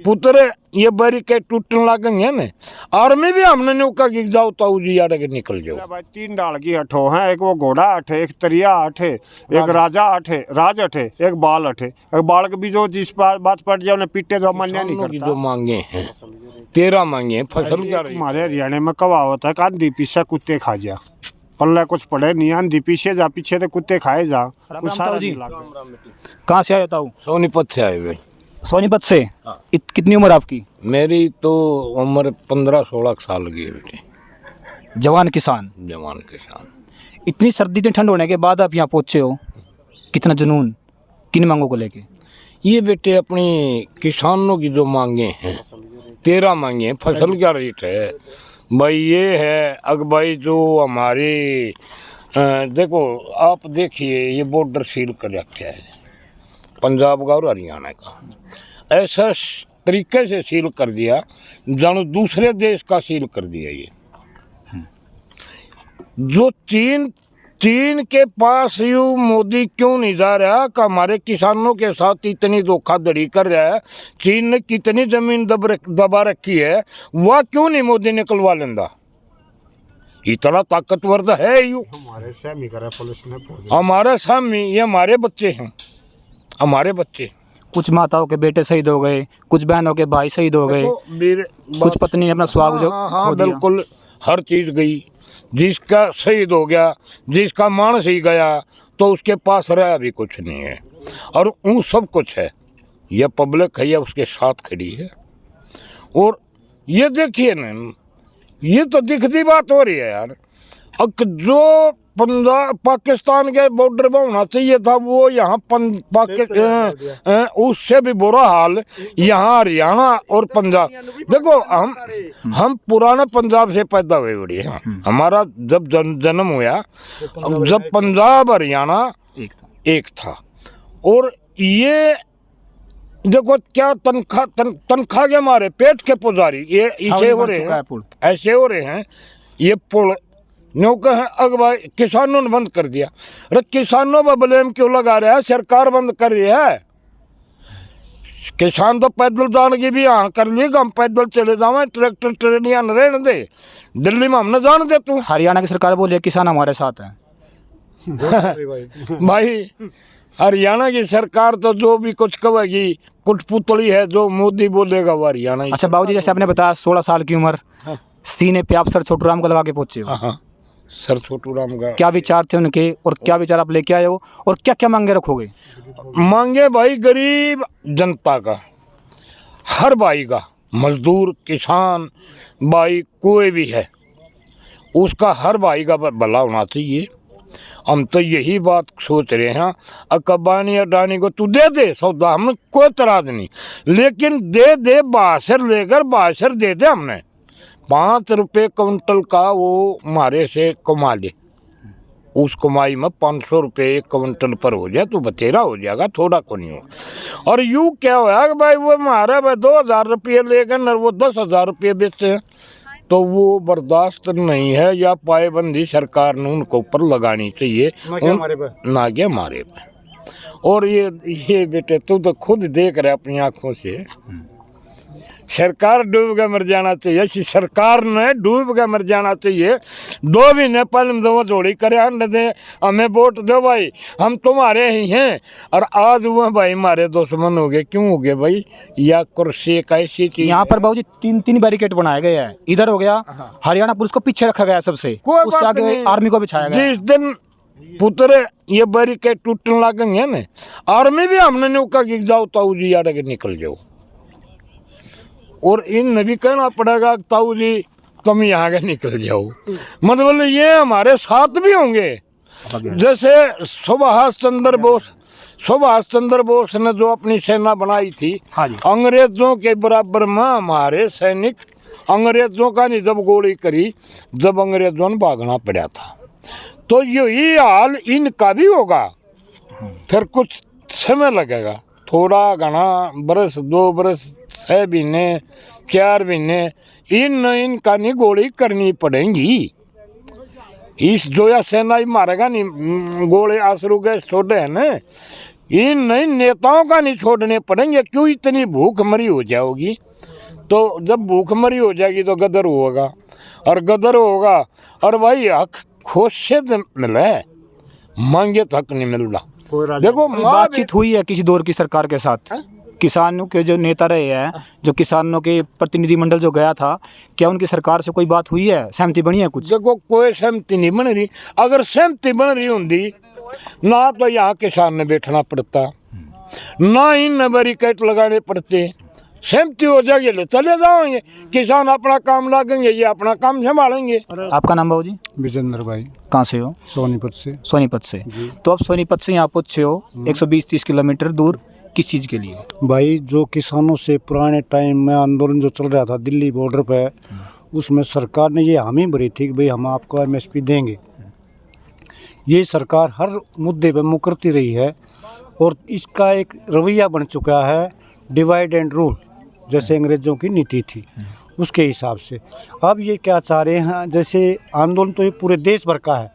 पुत्र ये बैरिकेड टूटने लगेंगे ना, आर्मी भी हमने नौका की जाओ ताऊ जी यार के निकल जाओ। भाई 3 डाल की अठो है, एक वो घोड़ा अठे, एक तरिया अठे, एक राजा अठे, राज अठे, एक बाल अठे। एक बाल के भी जो जिस बात पड़ जाए उन्हें पीटे जो मान्य नहीं करता। जो मांगे हैं 13 मांगे हैं, फसल क्या रही। हमारे हरियाणा में कहावत है, आंधी पीछे कुत्ते खा जा, पल्ले कुछ पड़े नहीं, आंधी पीछे जा, पीछे तो कुत्ते खाए जा। कुछ सारा जी। नहीं लागे। कहाँ से आए ताऊ? सोनीपत से आए हुए। सोनीपत से। कितनी उम्र आपकी? मेरी तो उम्र 15-16 साल की है बेटी। जवान किसान। जवान किसान। इतनी सर्दी इतनी ठंड होने के बाद आप यहाँ पहुँचे हो, कितना जुनून, किन मांगों को लेके? ये बेटे अपनी किसानों की जो मांगे हैं 13 मांगे हैं। फसल क्या रेट है भाई, ये है अग भाई जो हमारे देखो आप देखिए, ये बॉर्डर सील कर रखा है पंजाब का और हरियाणा का, ऐसा तरीके से सील कर दिया जानो दूसरे देश का सील कर दिया। ये जो चीन के पास यू मोदी क्यों नहीं जा रहा कि हमारे किसानों के साथ इतनी धोखाधड़ी कर रहा है, चीन ने कितनी जमीन दबा रखी है, वह क्यों नहीं मोदी निकलवा लेंदा। इतना ताकतवर तो है यू। हमारे सहमी करे पुलिस ने, हमारे सामने ये हमारे बच्चे हैं, हमारे बच्चे। कुछ माताओं के बेटे शहीद हो गए, कुछ बहनों के भाई शहीद हो गए, कुछ पत्नी ने अपना स्वाग जो हाँ बिल्कुल हर चीज गई। जिसका शहीद हो गया, जिसका मानस ही गया, तो उसके पास रहा भी कुछ नहीं है, और उन सब कुछ है। यह पब्लिक है, यह उसके साथ खड़ी है। और ये देखिए ना, ये तो दिखती बात हो रही है यार। अब जो पंजाब पाकिस्तान के बॉर्डर में होना चाहिए था, वो यहाँ उससे भी बुरा हाल यहाँ हरियाणा और पंजाब। देखो हम पुराने पंजाब से पैदा हुए बड़ी हैं। हमारा जब जन्म हुआ, जब पंजाब हरियाणा एक था। और ये देखो क्या तनख्वाह के मारे पेट के पुजारी ये ऐसे हो रहे हैं, ऐसे हो रहे हैं। ये पुल नौका है अगवाई किसानों ने बंद कर दिया। अरे किसानों पर ब्लेम क्यों लगा रहा है, सरकार बंद कर रही है। किसान तो पैदल जाने की भी हाँ कर ली, हम पैदल चले जावे, ट्रैक्टर ट्रेनियां रहने दे, दिल्ली में हमने जान दे। तू हरियाणा की सरकार बोली किसान हमारे साथ है। भाई हरियाणा की सरकार तो जो भी कुछ कहेगी, कुछ पुतली है, जो मोदी बोलेगा वो हरियाणा। अच्छा बाबूजी, जैसे आपने बताया 16 साल की उम्र, सीने पे आप सर छोटू राम को लगा के पहुंचे हो। हाँ सर छोटू राम का क्या विचार थे उनके, और क्या विचार आप लेके आए हो, और क्या क्या मांगे रखोगे? मांगे भाई गरीब जनता का, हर भाई का, मजदूर किसान भाई कोई भी है, उसका हर भाई का भला होना चाहिए। हम तो यही बात सोच रहे हैं। अकबानी अडानी को तू दे दे सौदा, हमें कोई तराज नहीं, लेकिन दे दे बासर लेकर बासर दे दे। हमने 5 रुपये क्विंटल का वो हमारे से कमा ले, उस कमाई में 500 रुपये एक क्विंटल पर हो जाए तो बतेरा हो जाएगा, थोड़ा को नहीं हो। और यूँ क्या होया कि भाई वो हमारा भाई 2000 रुपये लेकर वो 10,000 रुपये बेचते हैं, तो वो बर्दाश्त नहीं है। या पाबंदी सरकार ने उनको ऊपर लगानी चाहिए, ना कि हमारे पे। और ये बेटे तू तो खुद देख रहे अपनी आंखों से, सरकार डूब के मर जाना चाहिए। ऐसी सरकार ने डूब के मर जाना चाहिए। 2 महीने पहले दो जोड़ी करे अंडे दे, हमें वोट दो भाई, हम तुम्हारे ही हैं। और आज वो भाई हमारे दुश्मन हो गए। क्यों हो गए भाई? या कुर्सी का ऐसी चीज। यहाँ पर बाबूजी 3 बैरिकेड बनाए गए हैं। इधर हो गया, हरियाणा पुलिस को पीछे रखा गया सबसे, उससे आगे आर्मी को बिछाया गया। जिस दिन पुत्र ये बैरिकेड टूटने लगेंगे ना, आर्मी भी हमने नौका की जाओ ताऊ जी यार के निकल जाओ। और इन भी कहना पड़ेगा ताऊ जी तुम यहाँ के निकल जाओ, मतलब ये हमारे साथ भी होंगे। जैसे सुभाष चंद्र बोस ने जो अपनी सेना बनाई थी, अंग्रेजों के बराबर में हमारे सैनिक, अंग्रेजों का नहीं जब गोली करी, जब अंग्रेजों ने भागना पड़ा था, तो यही हाल इनका भी होगा। फिर कुछ समय लगेगा, थोड़ा घना, बरस 2 बरस 6 महीने 4 महीने इनका नहीं गोली करनी पड़ेगी। इस जो या सेना ही मारेगा नहीं, गोले आसरू गए छोटे हैं न, इन नई नेताओं का नहीं छोड़ने पड़ेंगे। क्यों इतनी भूखमरी हो जाओगी? तो जब भूखमरी हो जाएगी तो गदर होगा, और गदर होगा और भाई हक खुश से मिले, मांगे तो हक नहीं मिलता। देखो बातचीत हुई है किसी दौर की सरकार के साथ? किसानों के जो नेता रहे हैं, जो किसानों के प्रतिनिधिमंडल जो गया था, क्या उनकी सरकार से कोई बात हुई है? सहमति बनी है कुछ? देखो कोई सहमति नहीं बन रही। अगर सहमति बन रही होती ना तो यहाँ किसान ने बैठना पड़ता, ना ही न बैरिकेड लगाने पड़ते। सहमति हो जाएगी ले चले जाओगे, किसान अपना काम लागेंगे, ये अपना काम संभालेंगे। आपका नाम बाबू जी? विजेंद्र भाई, कहाँ से हो? सोनीपत से। सोनीपत से। तो आप सोनीपत से यहाँ पहुँचे हो 120-30 किलोमीटर दूर, किस चीज़ के लिए? भाई जो किसानों से पुराने टाइम में आंदोलन जो चल रहा था दिल्ली बॉर्डर पे, उसमें सरकार ने ये हामी भरी थी कि भाई हम आपको एमएसपी देंगे। ये सरकार हर मुद्दे पे मुकरती रही है और इसका एक रवैया बन चुका है डिवाइड एंड रूल, जैसे अंग्रेज़ों की नीति थी उसके हिसाब से। अब ये क्या चाह रहे हैं, जैसे आंदोलन तो ये पूरे देश भर का है,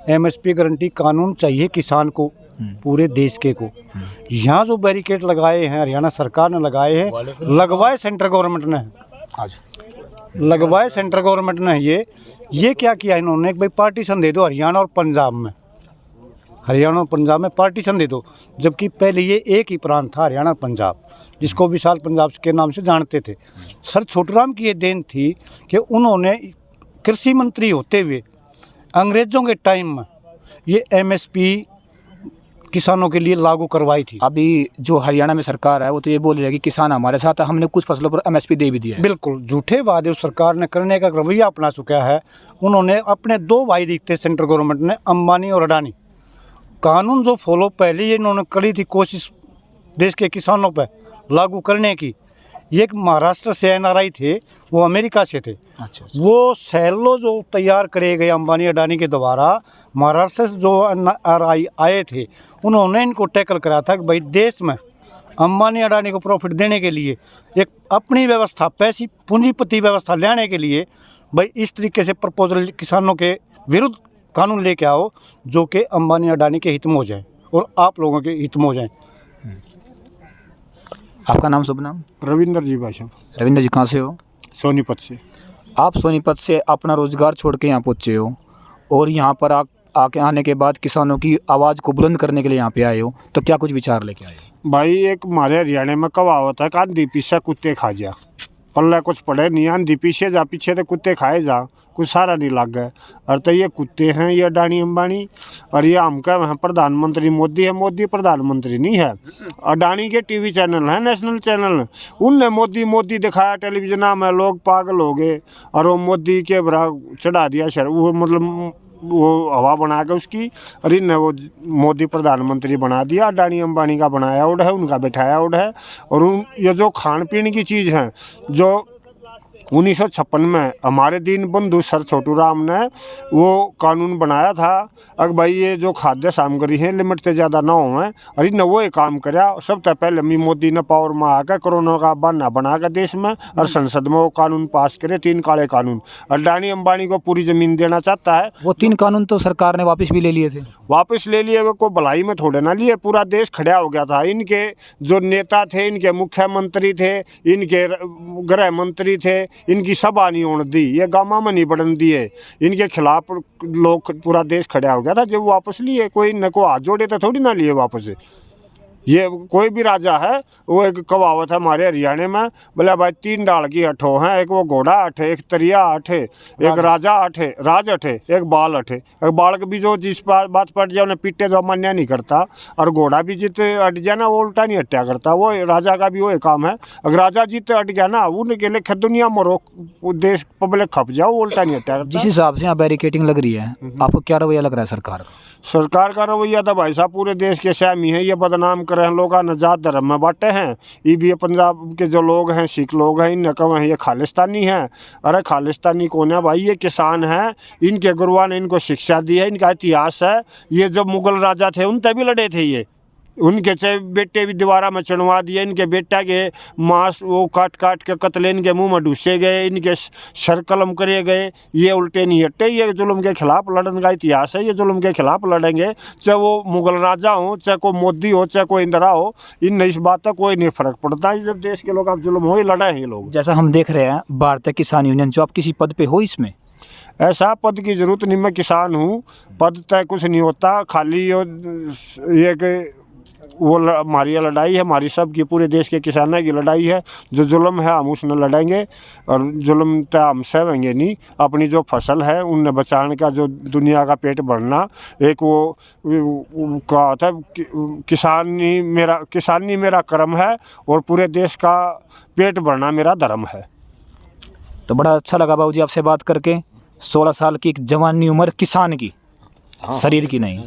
एमएसपी गारंटी कानून चाहिए किसान को, पूरे देश के को। यहाँ जो बैरिकेड लगाए हैं हरियाणा सरकार ने लगाए हैं, लगवाए सेंट्रल गवर्नमेंट ने, लगवाए सेंट्रल गवर्नमेंट ने। ये क्या किया इन्होंने कि भाई पार्टीशन दे दो हरियाणा और पंजाब में, हरियाणा और पंजाब में पार्टीशन दे दो। जबकि पहले ये एक ही प्रांत था हरियाणा और पंजाब, जिसको विशाल पंजाब के नाम से जानते थे। सर छोटूराम की ये देन थी कि उन्होंने कृषि मंत्री होते हुए अंग्रेज़ों के टाइम में ये एमएसपी किसानों के लिए लागू करवाई थी। अभी जो हरियाणा में सरकार है वो तो ये बोल रही है कि किसान हमारे साथ है, हमने कुछ फसलों पर एमएसपी दे भी दिया है। बिल्कुल झूठे वादे उस सरकार ने करने का रवैया अपना चुका है। उन्होंने अपने दो भाई दिखते सेंट्रल गवर्नमेंट ने, अंबानी और अडानी। कानून जो फॉलो पहले ही इन्होंने करी थी कोशिश देश के किसानों पर लागू करने की। ये एक महाराष्ट्र से एनआरआई थे, वो अमेरिका से थे। अच्छा। वो सैलो जो तैयार करे गए अंबानी अडानी के द्वारा, महाराष्ट्र से जो एनआरआई आए थे, उन्होंने इनको टैकल करा था कि भाई देश में अंबानी अडानी को प्रॉफिट देने के लिए एक अपनी व्यवस्था, पैसी पूंजीपति व्यवस्था लाने के लिए भाई इस तरीके से प्रपोजल किसानों के विरुद्ध कानून लेके आओ जो कि अंबानी अडानी के हित में हो जाए और आप लोगों के हित में हो जाए। आपका नाम, शुभ नाम? रविंदर जी भाई साहब। रविंद्र जी, कहाँ से हो? सोनीपत से। आप सोनीपत से अपना रोजगार छोड़ के यहाँ पहुँचे हो और यहाँ पर आके आने के बाद किसानों की आवाज़ को बुलंद करने के लिए यहाँ पे आए हो, तो क्या कुछ विचार लेके आए हो? भाई एक हमारे हरियाणा में कहावत है कि आंधी पीछे कुत्ते खा जा, पल्ले कुछ पड़े नहीं, आंधी पीछे जा, पीछे तो कुत्ते खाए जा, कुछ सारा नहीं लग गए। और तो ये कुत्ते हैं ये अडानी अंबानी, और ये हम कह हैं प्रधानमंत्री मोदी है, मोदी प्रधानमंत्री नहीं है। अडानी के टीवी चैनल हैं, नेशनल चैनल, उनने मोदी मोदी दिखाया टेलीविजन में, लोग पागल हो गए और वो मोदी के बरा चढ़ा दिया शर, वो मतलब वो हवा बना के उसकी, और इनने वो मोदी प्रधानमंत्री बना दिया। अडानी अंबानी का बनाया उड़ है, उनका बैठाया उड़ है। और उन ये जो खान पीने की चीज़ हैं, जो 1956 में हमारे दीन बंधु सर छोटूराम ने वो कानून बनाया था, अगर भाई ये जो खाद्य सामग्री है लिमिट से ज़्यादा ना होवे, और इन्हें वो एक काम कराया। सबसे पहले मी मोदी ने पावर में आकर कोरोना का बहाना बना कर देश में और संसद में वो कानून पास करे, 3 काले कानून। अडानी अंबानी को पूरी ज़मीन देना चाहता है। वो 3 कानून तो सरकार ने वापस भी ले लिए थे। वापस ले लिए, वो को भलाई में थोड़े ना लिए, पूरा देश खड़ा हो गया था। इनके जो नेता थे, इनके मुख्यमंत्री थे, इनके गृह मंत्री थे, इनकी सभा नहीं होने दी, ये गामा में नहीं बढ़न दिए, इनके खिलाफ लोग पूरा देश खड़ा हो गया था। जब वापस लिए, कोई न को हाथ जोड़े तो थोड़ी ना लिए वापस। ये कोई भी राजा है, वो एक कहावत है हमारे हरियाणा में, बोले भाई 3 डाल की अठो हैं, एक वो घोड़ा अठे, एक तरिया अठे, एक राजा अठे, राज अठे, एक बाल अठे। एक बाल के भी जो जिस बात पड़ जाए उन्हें पीटे जो मान्य नहीं करता, और घोड़ा भी जित अट जाए ना वो उल्टा नहीं हत्या करता। वो राजा का भी वो काम है, अगर राजा जित अट गया ना उनके लिए दुनिया में रोक देश पब्लिक खप जाओ, वो उल्टा नहीं हत्या करता। जिस हिसाब से यहाँ बैरिकेटिंग लग रही है, आपको क्या रवैया लग रहा है सरकार का? सरकार का रवैया था भाई साहब पूरे देश के सहमी है, ये बदनाम कर रहे हैं, लोग नजात धर्म में बांटे हैं। ये भी पंजाब के जो लोग हैं, सिख लोग हैं, इन कम ये खालिस्तानी हैं। अरे खालिस्तानी कौन है भाई? ये किसान हैं, इनके गुरुआ ने इनको शिक्षा दी है, इनका इतिहास है। ये जब मुगल राजा थे उन तभी लड़े थे, ये उनके चाहे बेटे भी दोबारा में चढ़वा दिए, इनके बेटा के मांस वो काट काट के कतले इनके मुंह में ढूसे गए, इनके सर कलम करे गए। ये उल्टे नहीं हटे, ये जुल्म के खिलाफ लड़ने का इतिहास है, ये जुल्म के खिलाफ लड़ेंगे। चाहे वो मुगल राजा हो, चाहे कोई मोदी हो, चाहे कोई इंदिरा हो, इन इस बात का कोई नहीं फर्क पड़ता है। जब देश के लोग आप जुल्म हो, लड़े हैं ये लोग। जैसा हम देख रहे हैं भारतीय किसान यूनियन, जो आप किसी पद पे हो इसमें? ऐसा पद की ज़रूरत नहीं, मैं किसान हूँ, पद तय कुछ नहीं होता, खाली ये कि वो हमारी लड़ाई है, हमारी सब की पूरे देश के किसानों की लड़ाई है। जो जुल्म है हम उसने लड़ेंगे, और जुल्म तय हम सहवेंगे नहीं। अपनी जो फसल है उन्हें बचाने का, जो दुनिया का पेट भरना, एक वो कहा होता है किसानी मेरा कर्म है, और पूरे देश का पेट भरना मेरा धर्म है। तो बड़ा अच्छा लगा बाबूजी आपसे बात करके। 16 साल की एक जवानी उम्र किसान की, शरीर की नहीं।